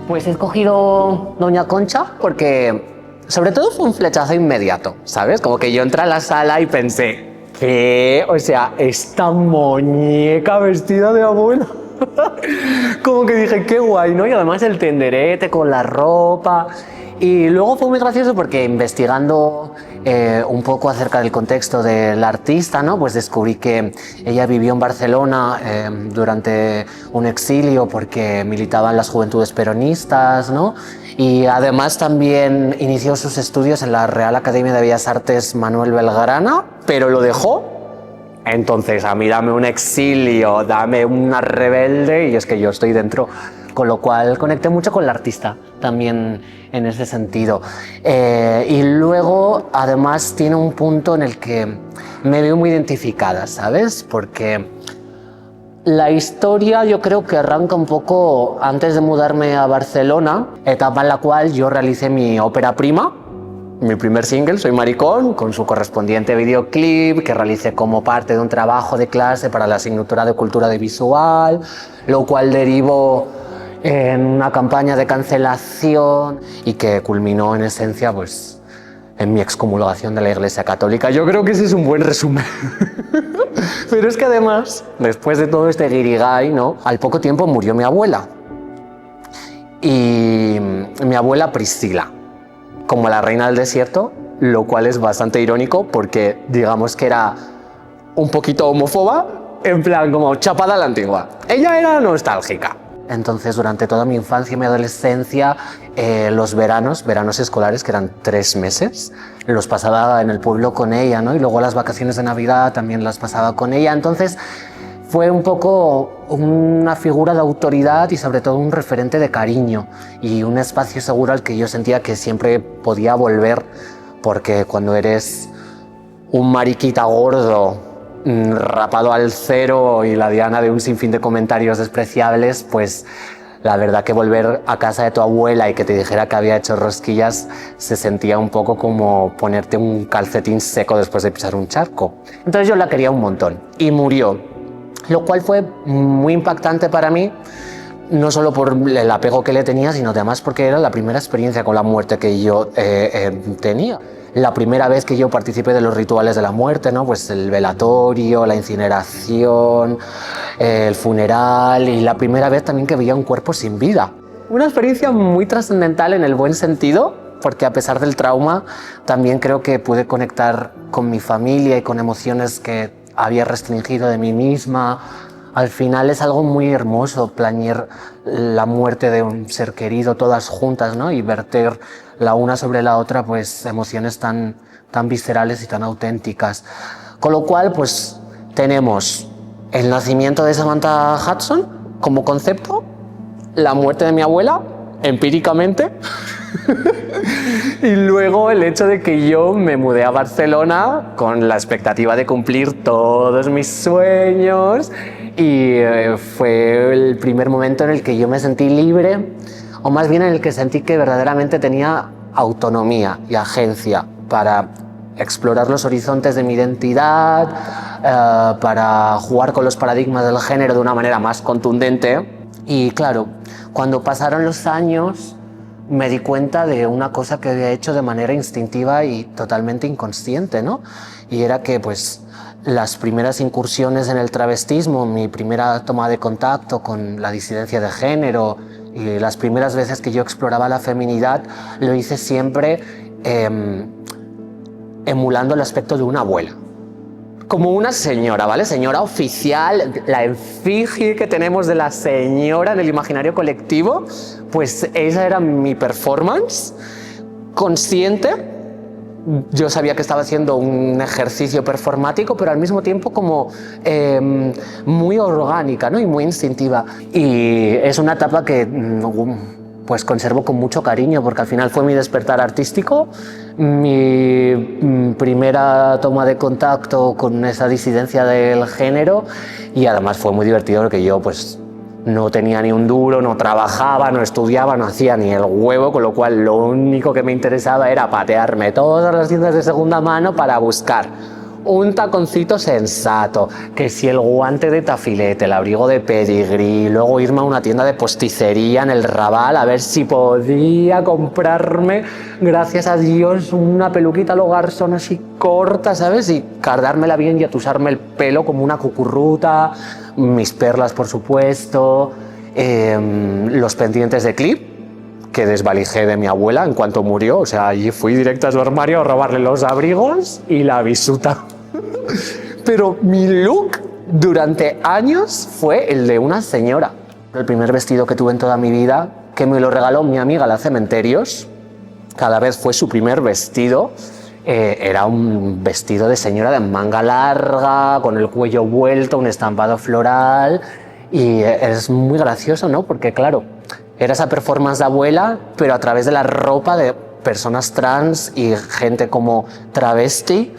Pues he escogido Doña Concha porque sobre todo fue un flechazo inmediato, ¿sabes? Como que yo entré a la sala y pensé, ¿qué? O sea, esta muñeca vestida de abuela. Como que dije, qué guay, ¿no? Y además el tenderete con la ropa. Y luego fue muy gracioso porque investigando un poco acerca del contexto del artista, ¿no? Pues descubrí que ella vivió en Barcelona durante un exilio porque militaba en las Juventudes Peronistas, ¿no? Y además también inició sus estudios en la Real Academia de Bellas Artes Manuel Belgrana, pero lo dejó. Entonces, a mí dame un exilio, dame una rebelde y es que yo estoy dentro. Con lo cual conecté mucho con la artista también en ese sentido. Y luego, además, tiene un punto en el que me veo muy identificada, ¿sabes? Porque la historia yo creo que arranca un poco antes de mudarme a Barcelona, etapa en la cual yo realicé mi ópera prima, mi primer single, Soy Maricón, con su correspondiente videoclip que realicé como parte de un trabajo de clase para la asignatura de Cultura Audiovisual, lo cual derivó en una campaña de cancelación y que culminó en esencia pues en mi excomulgación de la Iglesia Católica. Yo creo que ese es un buen resumen. Pero es que además, después de todo este guirigay, ¿no? Al poco tiempo murió mi abuela. Y mi abuela Priscila, como la reina del desierto, lo cual es bastante irónico porque digamos que era un poquito homófoba, en plan como chapada a la antigua. Ella era nostálgica. Entonces, durante toda mi infancia y mi adolescencia, los veranos escolares, que eran 3 meses, los pasaba en el pueblo con ella, ¿no? Y luego las vacaciones de Navidad también las pasaba con ella. Entonces, fue un poco una figura de autoridad y sobre todo un referente de cariño y un espacio seguro al que yo sentía que siempre podía volver, porque cuando eres un mariquita gordo, rapado al cero y la diana de un sinfín de comentarios despreciables, pues la verdad que volver a casa de tu abuela y que te dijera que había hecho rosquillas se sentía un poco como ponerte un calcetín seco después de pisar un charco. Entonces yo la quería un montón y murió, lo cual fue muy impactante para mí, no solo por el apego que le tenía, sino además porque era la primera experiencia con la muerte que yo tenía. La primera vez que yo participé de los rituales de la muerte, ¿no? Pues el velatorio, la incineración, el funeral y la primera vez también que veía un cuerpo sin vida. Una experiencia muy trascendental en el buen sentido, porque a pesar del trauma también creo que pude conectar con mi familia y con emociones que había restringido de mí misma. Al final es algo muy hermoso planear la muerte de un ser querido todas juntas, ¿no? Y verter la una sobre la otra pues emociones tan viscerales y tan auténticas. Con lo cual pues tenemos el nacimiento de Samantha Hudson como concepto, la muerte de mi abuela empíricamente y luego el hecho de que yo me mudé a Barcelona con la expectativa de cumplir todos mis sueños y fue el primer momento en el que yo me sentí libre, o más bien en el que sentí que verdaderamente tenía autonomía y agencia para explorar los horizontes de mi identidad, para jugar con los paradigmas del género de una manera más contundente. Y claro, cuando pasaron los años me di cuenta de una cosa que había hecho de manera instintiva y totalmente inconsciente, ¿no? Y era que pues las primeras incursiones en el travestismo, mi primera toma de contacto con la disidencia de género y las primeras veces que yo exploraba la feminidad, lo hice siempre emulando el aspecto de una abuela. Como una señora, ¿vale? Señora oficial, la efigie que tenemos de la señora en el imaginario colectivo, pues esa era mi performance consciente. Yo sabía que estaba haciendo un ejercicio performático, pero al mismo tiempo como muy orgánica, ¿no? Y muy instintiva. Y es una etapa que pues conservo con mucho cariño, porque al final fue mi despertar artístico, mi primera toma de contacto con esa disidencia del género, y además fue muy divertido porque yo pues no tenía ni un duro, no trabajaba, no estudiaba, no hacía ni el huevo, con lo cual lo único que me interesaba era patearme todas las tiendas de segunda mano para buscar un taconcito sensato, que si el guante de tafilete, el abrigo de pedigrí, luego irme a una tienda de posticería en el Raval a ver si podía comprarme, gracias a Dios, una peluquita a lo Garzón así corta, ¿sabes? Y cardármela bien y atusarme el pelo como una cucurruta, mis perlas, por supuesto, los pendientes de clip que desvalijé de mi abuela en cuanto murió, o sea, allí fui directo a su armario a robarle los abrigos y la bisuta. Pero mi look durante años fue el de una señora. El primer vestido que tuve en toda mi vida, que me lo regaló mi amiga la Cementerios, cada vez fue su primer vestido, era un vestido de señora de manga larga, con el cuello vuelto, un estampado floral, y es muy gracioso, ¿no? Porque claro, era esa performance de abuela, pero a través de la ropa de personas trans y gente como travesti,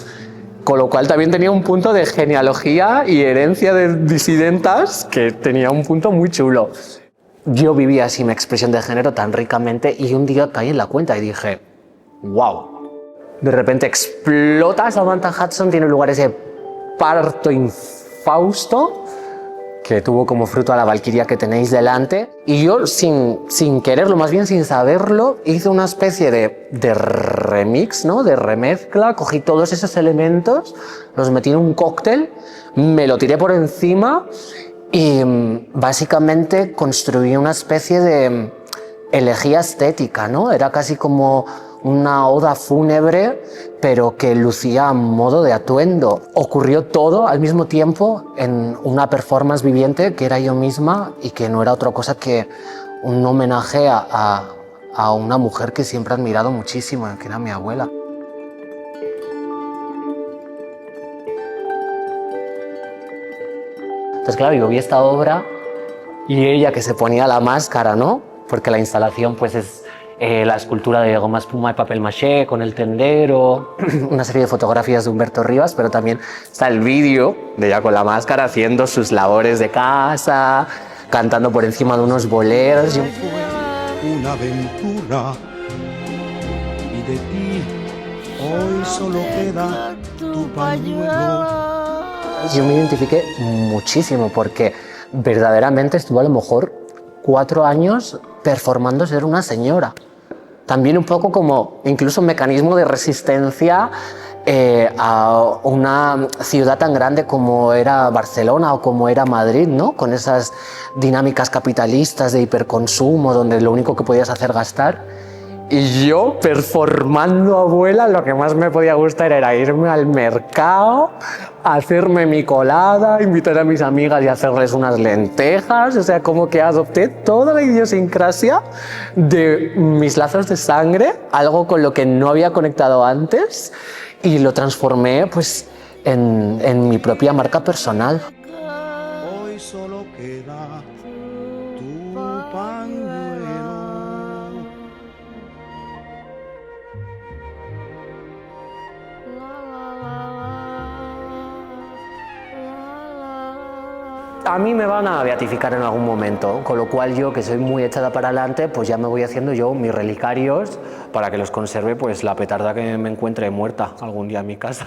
con lo cual también tenía un punto de genealogía y herencia de disidentas que tenía un punto muy chulo. Yo vivía así mi expresión de género tan ricamente y un día caí en la cuenta y dije, wow. De repente explota Samantha Hudson, tiene lugar ese parto infausto que tuvo como fruto a la valquiria que tenéis delante, y yo sin quererlo, más bien sin saberlo, hice una especie de remix, ¿no? De remezcla, cogí todos esos elementos, los metí en un cóctel, me lo tiré por encima y básicamente construí una especie de elegía estética, ¿no? Era casi como una oda fúnebre, pero que lucía a modo de atuendo. Ocurrió todo al mismo tiempo en una performance viviente que era yo misma y que no era otra cosa que un homenaje a una mujer que siempre he admirado muchísimo, que era mi abuela. Entonces, claro, yo vi esta obra y ella que se ponía la máscara, ¿no? Porque la instalación pues es la escultura de goma espuma y papel maché con el tendero, una serie de fotografías de Humberto Rivas, pero también está el vídeo de ella con la máscara haciendo sus labores de casa, cantando por encima de unos boleros. Una aventura y de ti hoy solo queda tu pañuelo. Yo me identifiqué muchísimo porque verdaderamente estuve a lo mejor 4 años performando ser una señora. También un poco como incluso un mecanismo de resistencia a una ciudad tan grande como era Barcelona o como era Madrid, ¿no? Con esas dinámicas capitalistas de hiperconsumo donde lo único que podías hacer gastar. Y yo, performando abuela, lo que más me podía gustar era irme al mercado, hacerme mi colada, invitar a mis amigas y hacerles unas lentejas. O sea, como que adopté toda la idiosincrasia de mis lazos de sangre, algo con lo que no había conectado antes, y lo transformé pues en mi propia marca personal. Hoy solo queda tu pañuelo. A mí me van a beatificar en algún momento, con lo cual yo, que soy muy echada para adelante, pues ya me voy haciendo yo mis relicarios para que los conserve pues la petarda que me encuentre muerta algún día en mi casa.